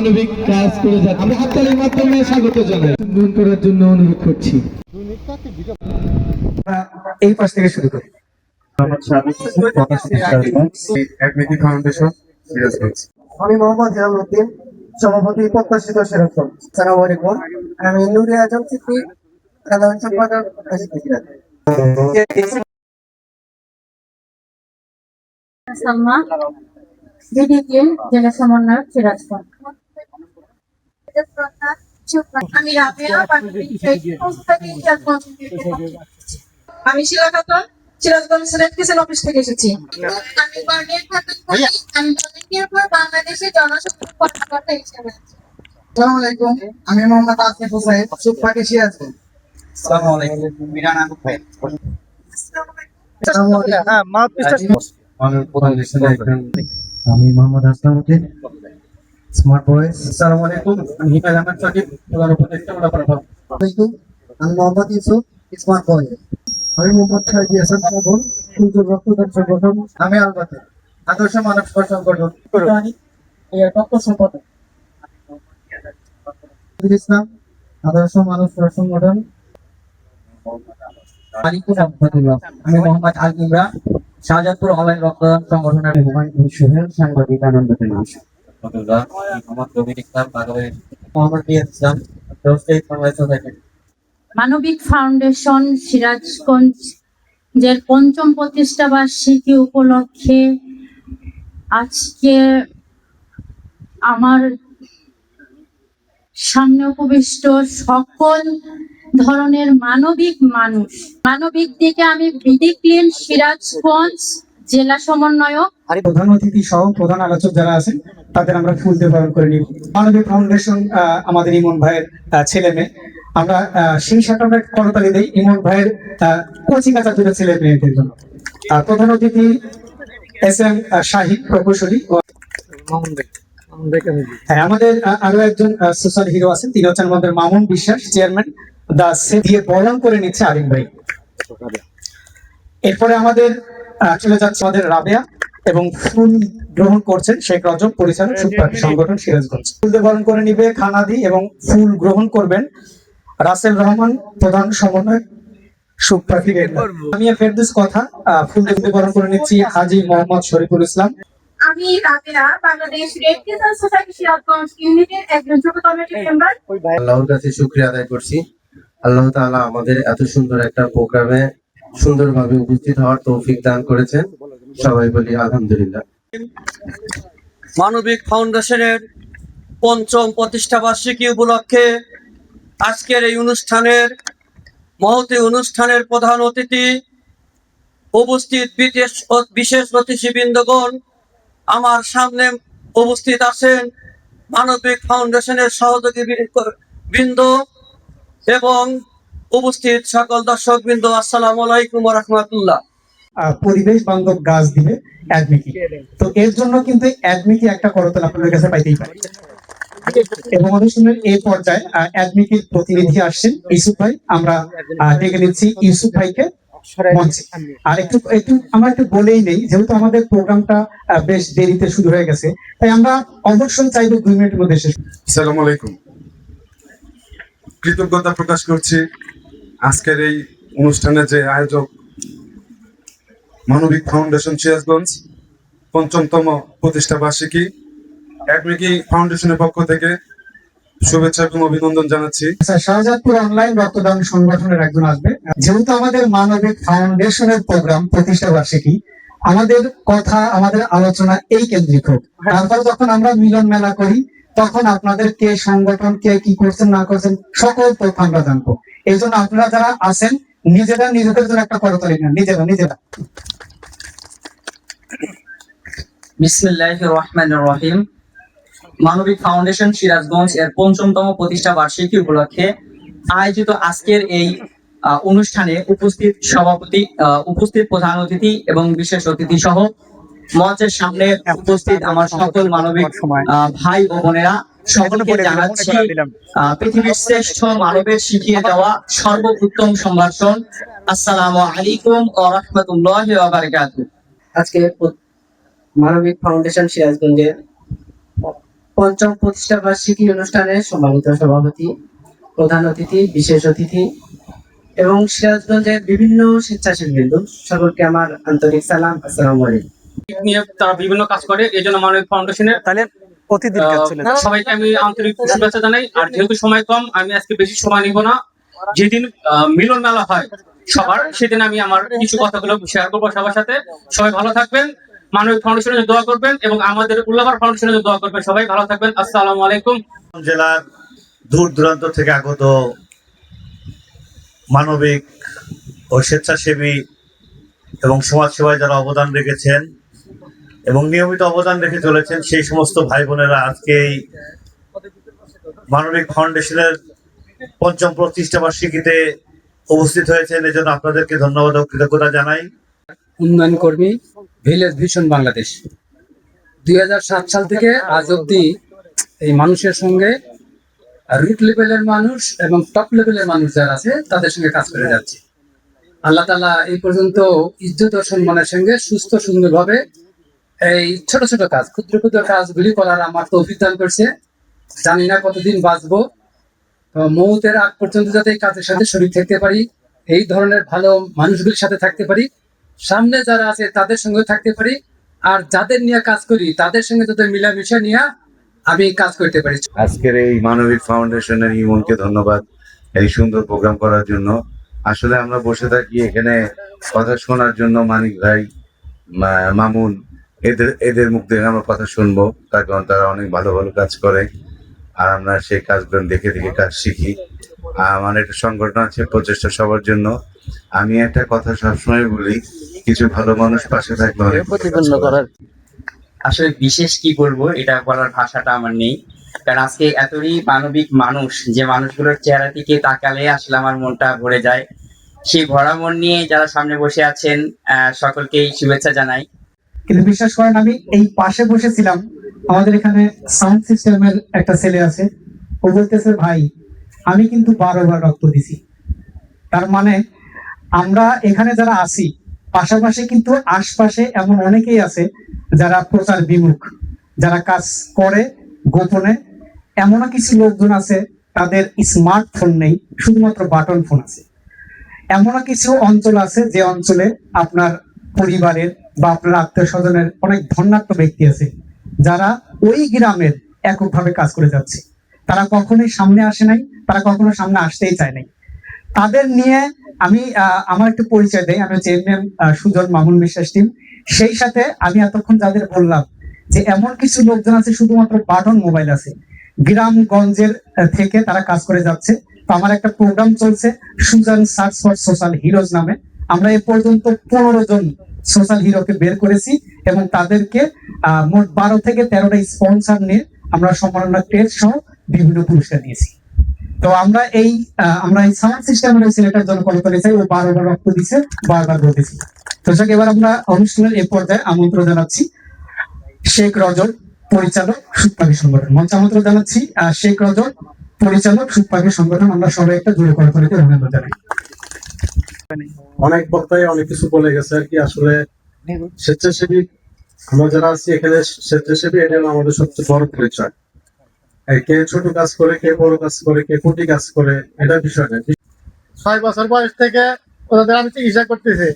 মানবিক কাজ করে যাচ্ছে। আমরা হাততালির মাধ্যমে স্বাগত জানাই, গ্রহণ করার জন্য অনুরোধ করছি। এই পাশ থেকে শুরু করি। আমি মোহাম্মদ জালালউদ্দিন, সভাপতি প্রত্যাশিত সেরকম। আসসালামু আলাইকুম, আমি নুরে আজম সিদ্দিক, সাধারণ সম্পাদক সালমা, বিডিকে জেলা সমন্বয়ক সিরাজগঞ্জ। আমি রাবেয়া, আমি শিলা খাতুন, সিরাজগঞ্জ সিলেট কিচেন অফিস থেকে এসেছি। আমি গার্ডিয়ান খাতুন, আমি ভলান্টিয়ার ফর বাংলাদেশের জনশক্তি কর্মকর্তা হিসেবে। আসসালামু আলাইকুম, আমি মোহাম্মদ আসিফ হোসেন, সুপাকে সিরাজগঞ্জ। আসসালামু আলাইকুম, মিরান আহমেদ ভাই। আমি মোহাম্মদ আসলাম উদ্দিন, স্মার্ট বয়েস। আসসালামু আলাইকুম, আমি হিকাল আহমেদ সাকিব, প্রধান উপদেষ্টা মুলাপাড়া। আমি মোহাম্মদ ইউসুফ, স্মার্ট বয়েস। আমি মোহাম্মদ শাহিদ হাসান সাগর, সূর্য রক্তদান সংগঠন। আমি আলবাতে আদর্শ মানব সেবা সংগঠন তত্ত্ব সম্পাদক। ইসলাম আদর্শ মানব সেবা সংগঠন। আমি মোহাম্মদ আল ইমরান, শাহজাদপুর অনলাইন রক্তদান সংগঠনের সোহেল, সাংবাদিক আনন্দ টেলিভিশন। মানবিক ফাউন্ডেশন সিরাজগঞ্জের পঞ্চম প্রতিষ্ঠা বার্ষিকী উপলক্ষে আজকে আমার সামনে উপবিষ্ট সকল ধরনের মানবিক দিকে আমি বিডি ক্লিন সিরাজগঞ্জ জেলা সমন্বয়ক। প্রধান অতিথি সহ প্রধান আলোচক যারা আছেন তাদের আমরা ফুল দিয়ে বরণ করে নিব। মানবিক ফাউন্ডেশন আমাদের ইমন ভাইয়ের ছেলে মেয়ে, আমরা সেই সাথে আমরা করতালি দেই ইমন ভাইয়ের কোচিং কাছা দুটো ছেলে মেয়েদের জন্য। প্রধান অতিথি এস এম শাহিদ প্রকৌশলী। হ্যাঁ, আমাদের আরো একজন সোশ্যাল হিরো আছেন, তিনি হচ্ছেন আমাদের মামুন বিশ্বাস, চেয়ারম্যান। দিয়ে বরণ করে নিচ্ছে আরিম ভাই। এরপরে আমাদের চলে যাচ্ছে আমাদের রাবেয়া, এবং ফুল গ্রহণ করছেন শেখ রজব, পরিচালক সুপাকি সংগঠন সিরাজগঞ্জ। ফুল দিয়ে বরণ করে নিবে খানাদি, এবং ফুল গ্রহণ করবেন রাসেল রহমান, প্রধান সমন্বয়ক সুপাকি। আমি ফেরদৌস কথা ফুল দিয়ে বরণ করে নিচ্ছি হাজী মোহাম্মদ শরীফুল ইসলাম। আমি Rabeya, Bangladesh red crescent society Sirajganj ইউনিটের একজন ছোট কমিটি মেম্বার। আল্লাহর কাছে শুকরিয়া আদায় করছি, আল্লাহ তাআলা আমাদের এত সুন্দর একটা প্রোগ্রামে সুন্দরভাবে উপস্থিত হওয়ার তৌফিক দান করেছেন। সবাই বলি আলহামদুলিল্লাহ। মানবিক ফাউন্ডেশনের পঞ্চম প্রতিষ্ঠা বার্ষিকী উপলক্ষে আজকের এই মহতী অনুষ্ঠানের প্রধান অতিথি, উপস্থিত বিশেষ অতিথিবৃন্দগণ, আমার সামনে উপস্থিত আছেন মানবিক ফাউন্ডেশনের সহযোগী বৃন্দ এবং উপস্থিত সকল দর্শক বৃন্দ, আসসালামু আলাইকুম ওয়া রাহমাতুল্লাহ। পরিবেশ বান্ধব গাছ দিবে অ্যাডমিকি, তো এর জন্য কিন্তু অ্যাডমিকি একটা করতল আপনাদের কাছে পাইতেই পারে। এবং অনুষ্ঠানের এই পর্যায়ে অ্যাডমিকির প্রতিনিধি আসছেন ইউসুফ ভাই, আমরা ডেকে নিচ্ছি ইউসুফ ভাইকে মঞ্চে। আর আমরা একটু বলেই নেই, যেহেতু আমাদের প্রোগ্রামটা বেশ দেরিতে শুরু হয়ে গেছে, তাই আমরা অবশ্যই চাইবো 2 মিনিটের মধ্যে শেষ। আসসালামু আলাইকুম, কৃতজ্ঞতা প্রকাশ করছি আজকের এই অনুষ্ঠানের যে আয়োজক মানবিক ফাউন্ডেশন সিরাজগঞ্জ পঞ্চমতম প্রতিষ্ঠা বার্ষিকী, অ্যাডমিকি ফাউন্ডেশনের পক্ষ থেকে শুভেচ্ছা এবং অভিনন্দন জানাচ্ছি। শাহজাদপুর অনলাইন রক্তদান সংগঠনের একজন আসবে। যেহেতু আমাদের মানবিক ফাউন্ডেশনের প্রোগ্রাম প্রতিষ্ঠা বার্ষিকী, আমাদের কথা, আমাদের আলোচনা এই কেন্দ্রিক হোক। তারপর যখন আমরা মিলন মেলা করি, তখন আপনাদের কে সংগঠন কে কি করছেন না করছেন সকল তথ্য আমরা জানবো। এই জন্য আপনারা যারা আছেন নিজেদের জন্য একটা করতালি নেন, নিজেরা। বিসমিল্লাহির রহমানির রহিম। মানবিক ফাউন্ডেশন সিরাজগঞ্জ এর পঞ্চমতম প্রতিষ্ঠা বার্ষিকী উপলক্ষে আয়োজিত আজকের এই অনুষ্ঠানে উপস্থিত প্রধান অতিথি এবং বিশেষ অতিথি সহ মঞ্চের সামনে উপস্থিত আমার সকল মানবিক ভাই ও বোনেরা, সকলকে জানাচ্ছি পৃথিবীর শ্রেষ্ঠ মানবের শিখিয়ে দেওয়া সর্বোত্তম সম্ভাষণ, আসসালামু আলাইকুম ওয়া রাহমাতুল্লাহি ওয়া বারাকাতুহু। আজকে মানবিক ফাউন্ডেশন সিরাজগঞ্জের পঞ্চম প্রতিষ্ঠা বার্ষিকী অনুষ্ঠানের সম্মানিত সভাপতি, প্রধান অতিথি, বিশেষ অতিথি এবং সিরাজগঞ্জের বিভিন্ন স্বেচ্ছাসেবীবৃন্দ, সকলকে আমার আন্তরিক সালাম। আসসালামু আলাইকুম। নিয়ে তারা বিভিন্ন কাজ করে, এই জন্য মানবিক ফাউন্ডেশনের সবাইকে আমি আন্তরিক শুভেচ্ছা জানাই। আর যেহেতু সময় কম, আমি আজকে বেশি সময় নিব না। যেদিন মিলন মেলা হয় সবার, সেদিন আমি আমার কিছু কথাগুলো শেয়ার করবো সবার সাথে। সবাই ভালো থাকবেন, মানবিক ফাউন্ডেশনের জন্য দোয়া করবেন এবং আমাদের উল্লাপাড়া ফাউন্ডেশনের জন্য দোয়া করবেন। সবাই ভালো থাকবেন। আসসালামু আলাইকুম। জেলার দূর দূরান্ত থেকে আগত মানবিক ও স্বেচ্ছাসেবী এবং সমাজসেবায় যারা অবদান রেখেছেন এবং নিয়মিত অবদান রেখে চলেছেন, সেই সমস্ত ভাই বোনেরা আজকে এই মানবিক ফাউন্ডেশনের পঞ্চম প্রতিষ্ঠা বার্ষিকীতে উপস্থিত হয়েছেন। এজন্য আপনাদেরকে ধন্যবাদ ও কৃতজ্ঞতা জানাই। উন্নয়ন কর্মী, ভিলেজ ভিশন বাংলাদেশ। 2007 সাল থেকে আজ অব্দি এই মানুষের সঙ্গে রুট লেভেলের মানুষ এবং টপ লেভেলের মানুষ যারা আছে তাদের সঙ্গে কাজ করে যাচ্ছে। আল্লাহ তাআলা এই পর্যন্ত ইজ্জত ও সম্মানের সঙ্গে সুস্থ সুন্দরভাবে এই ছোট ছোট কাজ, ক্ষুদ্র ক্ষুদ্র কাজগুলি করার আমার তৌফিক দান করছে। জানি না কতদিন বাঁচবো, মৌতের আগ পর্যন্ত যাতে এই কাজের সাথে শরীর থাকতে পারি, এই ধরনের ভালো মানুষগুলির সাথে থাকতে পারি, সামনে যারা আছে তাদের সঙ্গে থাকতে পারি, আর যাদের নিয়ে কাজ করি তাদের সঙ্গে যাতে মিলামিশা নিয়ে আমি কাজ করতে পারি। আজকের এই মানবিক ফাউন্ডেশনের ইমনকে ধন্যবাদ এই সুন্দর প্রোগ্রাম করার জন্য। আসলে আমরা বসে থাকি এখানে কথা শোনার জন্য, মানিক ভাই, মামুন, এদের মুখ থেকে আমরা কথা শুনবো, তার কারণ তারা অনেক ভালো ভালো কাজ করে আর আমরা সেই কাজগুলো দেখে দেখে কাজ শিখি। আমার একটা সংগঠন আছে প্রচেষ্টা সবার জন্য। আমি একটা কথা সবসময় বলি, কিছু ভালো মানুষ পাশে থাকলে অনেক প্রতিপন্ন করার। আসলে বিশেষ কি বলবো, এটা বলার ভাষাটা আমার নেই, কারণ আজকে এতই মানবিক মানুষ, যে মানুষগুলোর চেহারা দিকে তাকালে আসলে আমার মনটা ভরে যায়। সেই ভরা মন নিয়ে যারা সামনে বসে আছেন সকলকেই শুভেচ্ছা জানাই। কিন্তু বিশ্বাস করেন, আমি এই পাশে বসেছিলাম, আমাদের এখানে সাউন্ড সিস্টেমের একটা ছেলে আছে, ও বলতেছে ভাই আমি কিন্তু 12 বার রক্ত দিছি। তার মানে আমরা এখানে যারা আছি, পাশাপাশি কিন্তু আশপাশে এমন অনেকেই আছে যারা প্রচার বিমুখ, যারা কাজ করে গোপনে। এমনও কিছু লোকজন আছে তাদের স্মার্টফোন নেই, শুধুমাত্র বাটন ফোন আছে। এমনও কিছু অঞ্চল আছে যে অঞ্চলে আপনার পরিবারের বা আপনার আত্মীয় স্বজনের অনেক ধনাঢ্য ব্যক্তি আছে, যারা ওই গ্রামের এককভাবে কাজ করে যাচ্ছে। তারা কখনোই সামনে আসে নাই, তারা কখনো সামনে আসতেই চায় নাই। তাদের নিয়ে আমি আমার একটু পরিচয় দেই। আমি হচ্ছে এমএম সুজন মামুন বিশ্বাস টিম। সেই সাথে আমি এতক্ষণ যাদের বললাম যে এমন কিছু লোকজন আছে শুধুমাত্র বাটন মোবাইল আছে, গ্রামগঞ্জের থেকে তারা কাজ করে যাচ্ছে। তো আমার একটা প্রোগ্রাম চলছে Sujan search for social heroes নামে। আমরা এ পর্যন্ত 15 জন সোশ্যাল হিরোকে বের করেছি এবং তাদেরকে মোট 12 থেকে 13টা স্পন্সর নিয়ে আমরা সম্মাননা ক্রেস্ট সহ বিভিন্ন পুরস্কার দিয়েছি। তো আমরা এই সাউন্ড সিস্টেমের ছেলেটার জন্য করতে চাই, ও 12 বার রক্ত দিছে, বারবার বলেছি। তো এবার আমরা অনুষ্ঠানের এই পর্যায়ে আমন্ত্রণ জানাচ্ছি শেখ রজব, পরিচালক, সুপারি সংগঠন। মঞ্চে আমন্ত্রণ জানাচ্ছি শেখ রজব, পরিচালক, সুপারি সংগঠন। আমরা সবাই একটা জোরে করে অভিনন্দন জানাই। অনেক বক্তায় অনেক কিছু বলে গেছে আর কি। আসলে স্বেচ্ছাসেবী আমরা যারা আছি এখানে, স্বেচ্ছাসেবী এটা আমাদের সবচেয়ে বড় পরিচয়। কে ছোট কাজ করে, কে বড় কাজ করে, কে কোটি কাজ করে, এটা বিষয় না। 6 বছর বয়স থেকে ওদের আমি চিকিৎসা করতেছি,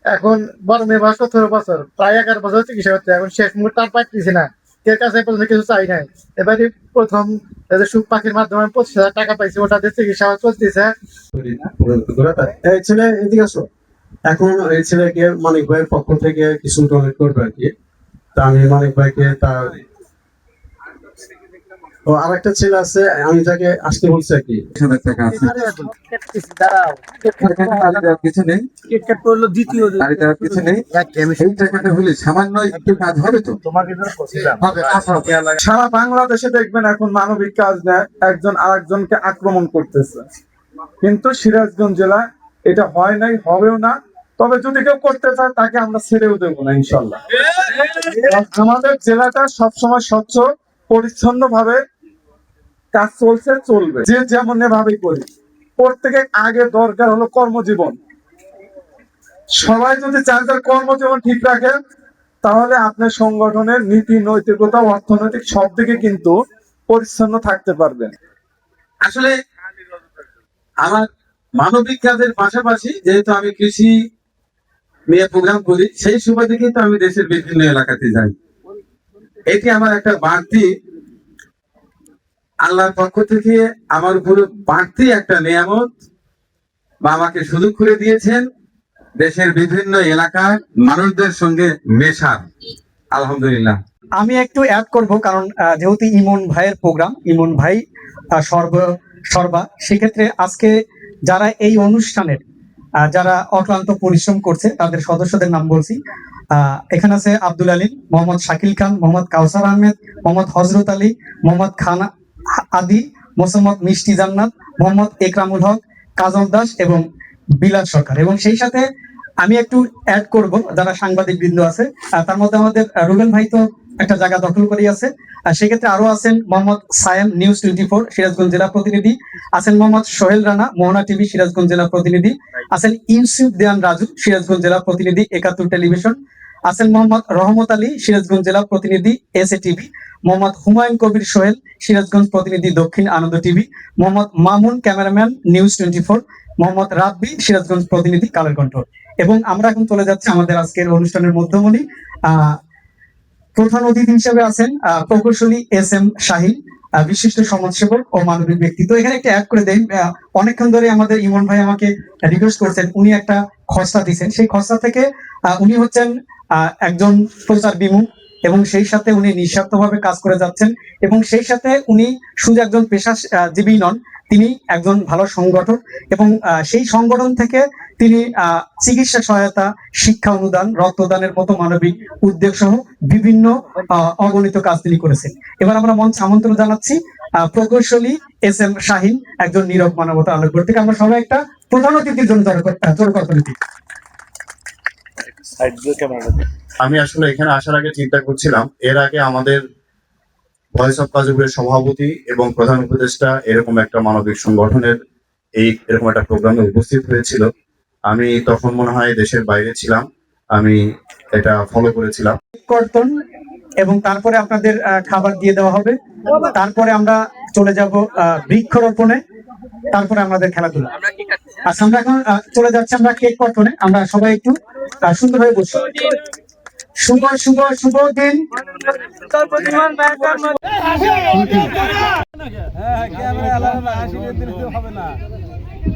এখন বড় মেয়ে বয়স 17 বছর, প্রায় 11 বছর চিকিৎসা করতে। এখন শেষ মুহূর্তে আর পাইতেছি না, কে কাছে পর্যন্ত কিছু চাই নাই। এবারে প্রথম সুখ পাখির মাধ্যমে 25,000 টাকা পাইছি, ওটা দিয়ে চিকিৎসা চলতেছে। এই ছেলে এদিকে আসো। এখন এই ছেলেকে মানিক ভাইয়ের পক্ষ থেকে কিছু ডোনেট করবে আর কি। তা আমি মানিক ভাইকে তার ও আরেকটা ছেলে আছে, আমি যাকে আসতে বলছি আর কি। কিছু নেই, কিছু নেই, সামান্য একটু কাজ হবে তো। সারা বাংলাদেশে দেখবেন এখন মানবিক কাজ নেয়, একজন আরেকজনকে আক্রমণ করতেছে, কিন্তু সিরাজগঞ্জ জেলা এটা হয় নাই, হবেও না। তবে যদি কেউ করতে চায় তাকে আমরা ছেড়েও দেবো না, ইনশাল্লাহ। আমাদের জেলাটা সবসময় স্বচ্ছ পরিচ্ছন্ন ভাবে কাজ চলছে, চলবে, যে যেমন ভাবেই করি। প্রত্যেকের আগে দরকার হলো কর্মজীবন। সবাই যদি যার যার কর্মজীবন ঠিক রাখে, তাহলে আপনার সংগঠনের নীতি, নৈতিকতা, অর্থনৈতিক সব দিকে কিন্তু পরিচ্ছন্ন থাকতে পারবেন। আসলে আমার মানবিক কাজের পাশাপাশি যেহেতু আমি কৃষি নিয়ে প্রোগ্রাম করি, সেই সুবাদে কিন্তু আমি দেশের বিভিন্ন এলাকাতে যাই। এটি আমার একটা বাড়তি, আল্লাহর পক্ষ থেকে আমার উপরে বাড়তি একটা নিয়ামত বা আমাকে সুযোগ করে দিয়েছেন দেশের বিভিন্ন এলাকার মানুষদের সঙ্গে মেশার। আলহামদুলিল্লাহ। আমি একটু অ্যাড করব, কারণ যেহেতু ইমন ভাইয়ের প্রোগ্রাম, ইমন ভাই সর্বা, সেক্ষেত্রে আজকে যারা এই অনুষ্ঠানের যারা অক্লান্ত পরিশ্রম করছে তাদের সদস্যদের নাম বলছি। এখানে আছে আব্দুল আলী, মোহাম্মদ শাকিল খান, মোহাম্মদ কাউসার আহমেদ, মোহাম্মদ হজরত আলী, মোহাম্মদ খান আদি, মোহাম্মদ মিষ্টি জান্নাত, মোহাম্মদ একরামুল হক, কাজল দাস এবং বিলাস সরকার। এবং সেই সাথে আমি একটু অ্যাড করব যারা সাংবাদিক বৃন্দ আছে, তার মধ্যে আমাদের রুবেল ভাই তো একটা জায়গা দখল করে আছে। সেক্ষেত্রে আরো আছেন মোহাম্মদ সায়েম, নিউজ 24 সিরাজগঞ্জ জেলা প্রতিনিধি, আছেন মোহাম্মদ সোহেল রানা, মোহনা টিভি সিরাজগঞ্জ জেলা প্রতিনিধি, আছেন ইউসুফ দেয়ান রাজু, সিরাজগঞ্জ জেলা প্রতিনিধি 71 টেলিভিশন, আছেন মোহাম্মদ রহমত আলী, সিরাজগঞ্জ জেলা প্রতিনিধি এসএ টিভি, মোহাম্মদ হুমায়ুন কবির সোহেল, সিরাজগঞ্জ প্রতিনিধি Dakshin Anand TV, Mohammad Mamun, cameraman news 24, Mohammad Rabbi, Sirajganj প্রতিনিধি কালের কণ্ঠ। এবং আমরা এখন চলে যাচ্ছি আমাদের আজকের অনুষ্ঠানের মধ্যমণি। প্রধান অতিথি হিসেবে আছেন প্রকৌশলী SM শাহিন, বিশিষ্ট সমাজসেবক ও মানবিক ব্যক্তি। তো এখানে একটা অ্যাড করে দেন, অনেকক্ষণ ধরে আমাদের ইমন ভাই আমাকে রিকোয়েস্ট করছেন, উনি একটা খসড়া দিয়েছেন, সেই খসড়া থেকে উনি হচ্ছেন একজন প্রচার বিমুখ এবং সেই সাথে উনি নিঃস্বার্থভাবে কাজ করে যাচ্ছেন এবং সেই সাথে উনি শুধু একজন পেশাজীবী নন, তিনি একজন ভালো সংগঠক এবং সেই সংগঠন থেকে তিনি চিকিৎসা সহায়তা, শিক্ষা অনুদান, রক্তদানের মতো মানবিক উদ্যোগ সহ বিভিন্ন অগণিত কাজ তিনি করেছেন। এবার আমরা মঞ্চে আমন্ত্রণ জানাচ্ছি প্রকৌশলী SM শাহিন, একজন নীরব মানবতা আলোকবর্তী থেকে। আমরা সবাই একটা প্রধান অতিথির জন্য জোরকর্তনীতি। আমি আসলে এখানে আসার আগে চিন্তা করছিলাম, এর আগে আমাদের ভয়েস অফ কাজীপুরের সভাপতি এবং প্রধান উপদেষ্টা এরকম একটা মানবিক সংগঠনের এরকম একটা প্রোগ্রামে উপস্থিত হয়েছিল। আমি তখন মনে হয় দেশের বাইরে ছিলাম, আমি এটা ফলো করেছিলাম। কর্তন এবং তারপরে আপনাদের খাবার দিয়ে দেওয়া হবে, তারপরে আমরা চলে যাব বৃক্ষরোপণে, তারপরে আমাদের খেলাধুলা। আচ্ছা, আমরা এখন চলে যাচ্ছি আমরা কেক কর্তনে। আমরা সবাই একটু সুন্দরভাবে বসি। শুভ শুভ শুভ দিন।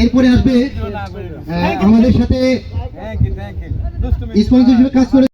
এরপরে আসবে আমাদের সাথে স্পন্সর হিসেবে কাজ করে